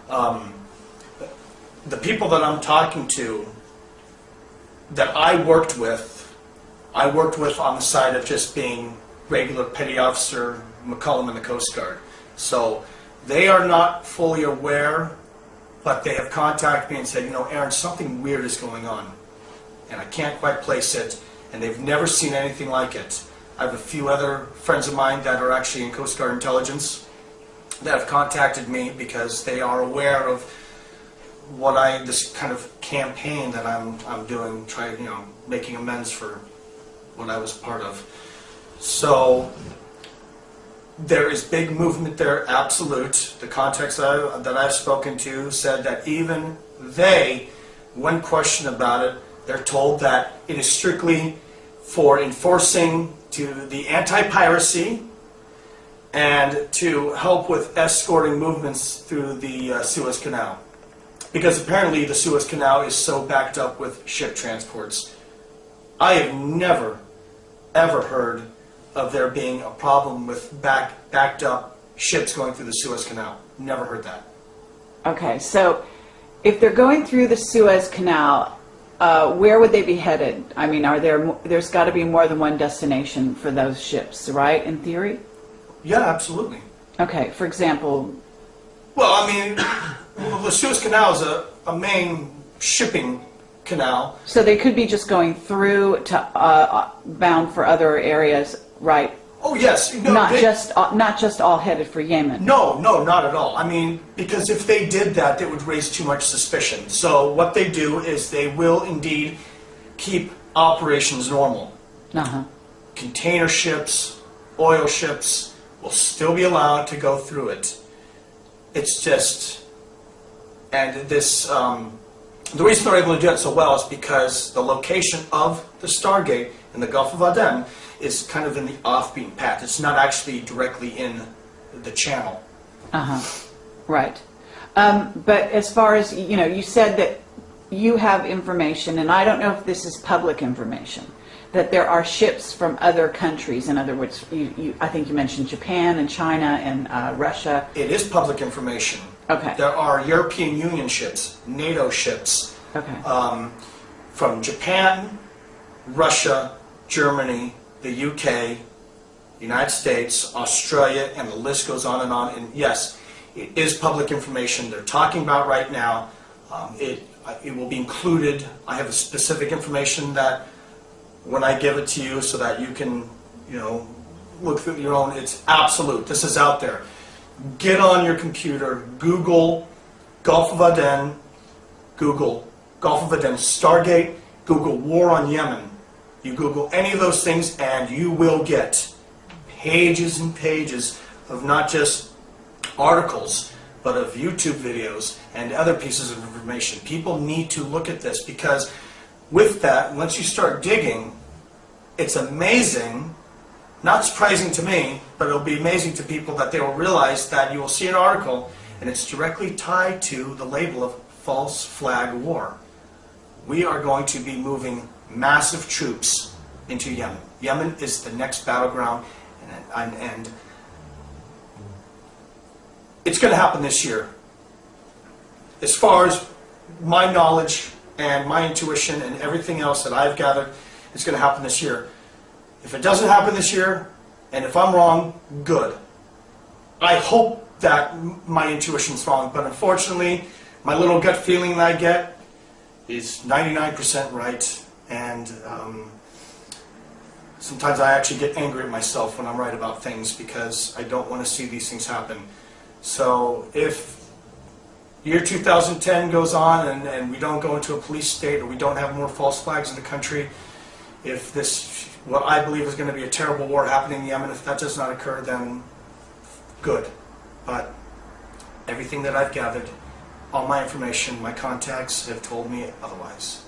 Um, the people that I'm talking to, that I worked with on the side of just being regular petty officer McCollum in the Coast Guard. So they are not fully aware, but they have contacted me and said, you know, Aaron, something weird is going on, and I can't quite place it, and they've never seen anything like it. I have a few other friends of mine that are actually in Coast Guard intelligence that have contacted me because they are aware of this kind of campaign that I'm doing, making amends for what I was part of. So there is big movement there, absolute. The contacts that I've spoken to said that even they, when questioned about it, they're told that it is strictly for enforcing to the anti-piracy and to help with escorting movements through the Suez Canal. Because apparently the Suez Canal is so backed up with ship transports. I have never, ever heard of there being a problem with backed up ships going through the Suez Canal. Never heard that. Okay, so if they're going through the Suez Canal, where would they be headed? I mean, there's got to be more than one destination for those ships, right, in theory? Yeah, absolutely. Okay, for example... Well, I mean, the Suez Canal is a main shipping canal. So they could be just going through to bound for other areas, right? Oh yes, no, not just all headed for Yemen. No, not at all. I mean, because if they did that, it would raise too much suspicion. So what they do is they will indeed keep operations normal. Container ships, oil ships will still be allowed to go through it. It's just, and this, the reason they're able to do it so well is because the location of the Stargate in the Gulf of Adén is kind of in the offbeat path. It's not actually directly in the channel. Right. But as far as, you said that you have information, and I don't know if this is public information, that there are ships from other countries. In other words, I think you mentioned Japan and China and Russia. It is public information. Okay. There are European Union ships, NATO ships, from Japan, Russia, Germany, the UK, United States, Australia, and the list goes on and on. And yes, it is public information they're talking about right now. It will be included. I have a specific information that when I give it to you so that you can, look through your own, it's absolute. This is out there. Get on your computer, Google Gulf of Adén, Google Gulf of Adén Stargate, Google War on Yemen. You Google any of those things and you will get pages and pages of not just articles, but of YouTube videos and other pieces of information. People need to look at this because with that, once you start digging, it's amazing, not surprising to me, but it'll be amazing to people that they will realize that you will see an article and it's directly tied to the label of false flag war. We are going to be moving massive troops into Yemen. Yemen is the next battleground, and it's going to happen this year. As far as my knowledge and my intuition and everything else that I've gathered, it's going to happen this year. If it doesn't happen this year, and if I'm wrong, good. I hope that my intuition's wrong, but unfortunately, my little gut feeling that I get is 99% right, and sometimes I actually get angry at myself when I'm right about things because I don't want to see these things happen. So if year 2010 goes on and we don't go into a police state or we don't have more false flags in the country, if this, what I believe is going to be a terrible war happening in Yemen, if that does not occur, then good. But everything that I've gathered, all my information, my contacts have told me otherwise.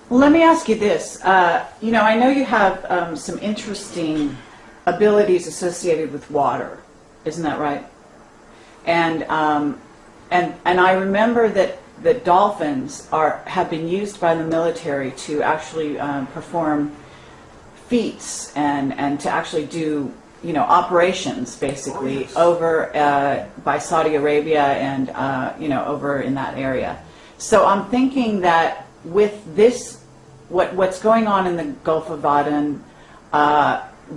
Well, let me ask you this. I know you have some interesting abilities associated with water. Isn't that right? And I remember that dolphins have been used by the military to actually perform feats and to actually do operations basically Oh, yes. over by Saudi Arabia and over in that area. So I'm thinking that with this, what's going on in the Gulf of Aden,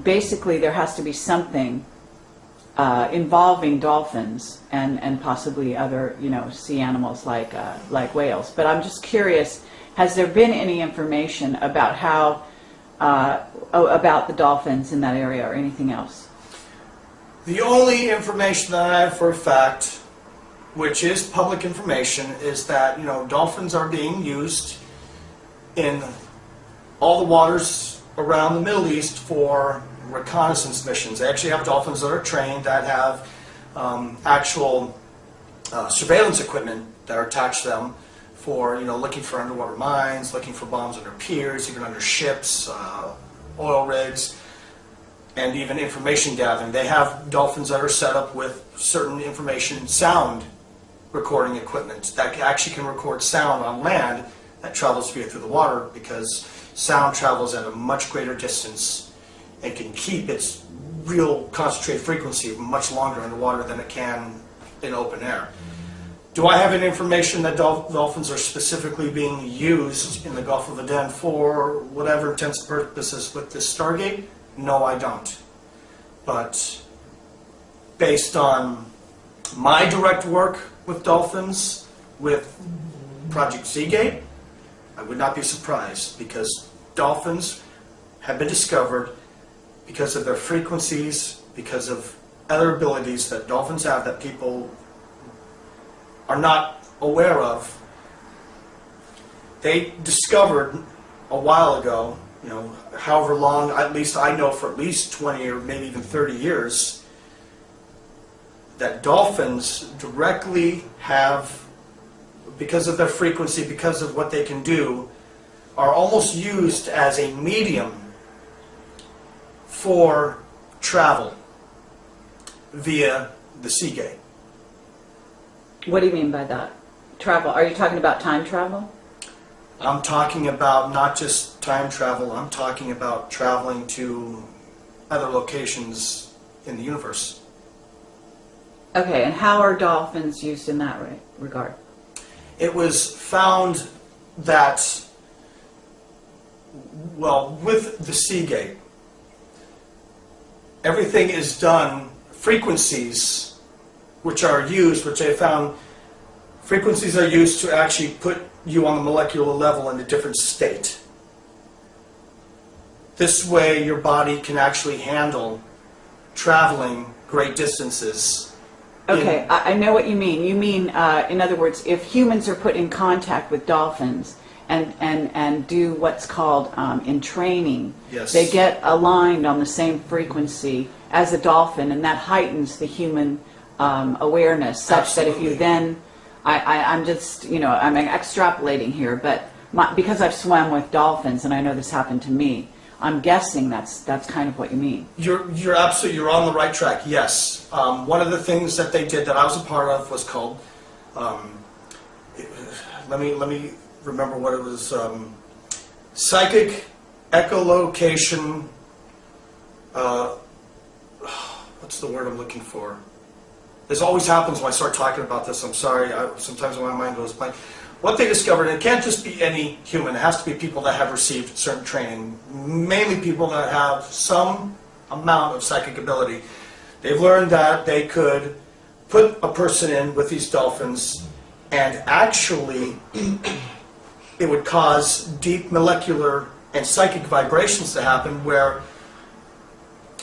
basically there has to be something involving dolphins and possibly other sea animals like whales. But I'm just curious, has there been any information about how about the dolphins in that area or anything else? The only information that I have for a fact, which is public information, is that dolphins are being used in all the waters around the Middle East for reconnaissance missions. They actually have dolphins that are trained that have actual surveillance equipment that are attached to them for looking for underwater mines, looking for bombs under piers, even under ships, oil rigs, and even information gathering. They have dolphins that are set up with certain information sound recording equipment that actually can record sound on land that travels via through the water, because sound travels at a much greater distance and can keep its real concentrated frequency much longer underwater than it can in open air. Do I have any information that dolphins are specifically being used in the Gulf of Aden for whatever intents and purposes with this Stargate? No, I don't. But based on my direct work with dolphins, with Project Seagate, I would not be surprised, because dolphins have been discovered because of their frequencies, because of other abilities that dolphins have that people are not aware of. They discovered a while ago, however long, at least I know for at least 20 or maybe even 30 years, that dolphins directly have, because of their frequency, because of what they can do, are almost used as a medium for travel via the Seagate. What do you mean by that? Travel? Are you talking about time travel? I'm talking about not just time travel, I'm talking about traveling to other locations in the universe. Okay, and how are dolphins used in that regard? It was found that, well, with the Seagate, everything is done, frequencies which are used, which they found, frequencies are used to actually put you on the molecular level in a different state. This way your body can actually handle traveling great distances. Okay, I know what you mean. You mean, in other words, if humans are put in contact with dolphins and do what's called in training, Yes. they get aligned on the same frequency as a dolphin, and that heightens the human awareness, such that if you Absolutely. then, I'm just, I'm extrapolating here, but because I've swam with dolphins and I know this happened to me, I'm guessing that's kind of what you mean. You're absolutely, you're on the right track, yes. One of the things that they did that I was a part of was called, let me remember what it was, psychic echolocation, what's the word I'm looking for? This always happens when I start talking about this, I'm sorry, sometimes my mind goes blank. What they discovered, and it can't just be any human, it has to be people that have received certain training, mainly people that have some amount of psychic ability. They've learned that they could put a person in with these dolphins, and actually it would cause deep molecular and psychic vibrations to happen, where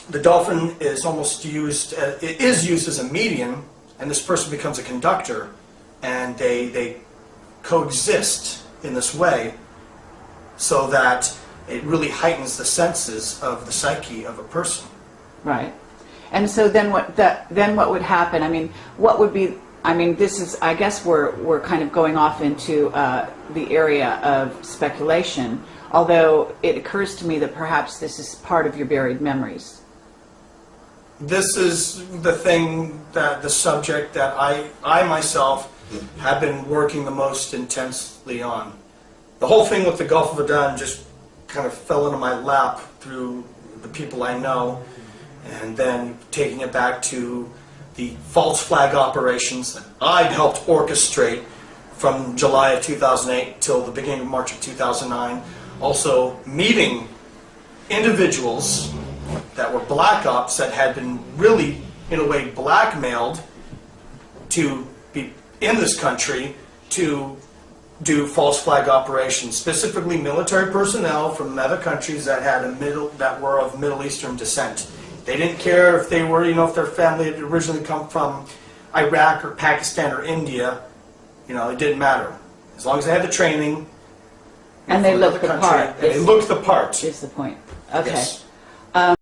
the dolphin is almost used, it is used as a medium, and this person becomes a conductor, and they coexist in this way, so that it really heightens the senses of the psyche of a person. Right. And so then what would happen? I mean, what would be? I mean, this is. I guess we're kind of going off into the area of speculation. Although it occurs to me that perhaps this is part of your buried memories. This is the thing, that the subject that I myself have been working the most intensely on. The whole thing with the Golfo de Adén just kind of fell into my lap through the people I know, and then taking it back to the false flag operations that I'd helped orchestrate from July of 2008 till the beginning of March of 2009. Also meeting individuals that were black ops that had been really, in a way, blackmailed to be in this country to do false flag operations, specifically military personnel from other countries that had that were of Middle Eastern descent. They didn't care if they were, if their family had originally come from Iraq or Pakistan or India. It didn't matter as long as they had the training. And they looked the part. And they looked the part. Is the point? Okay. Yes.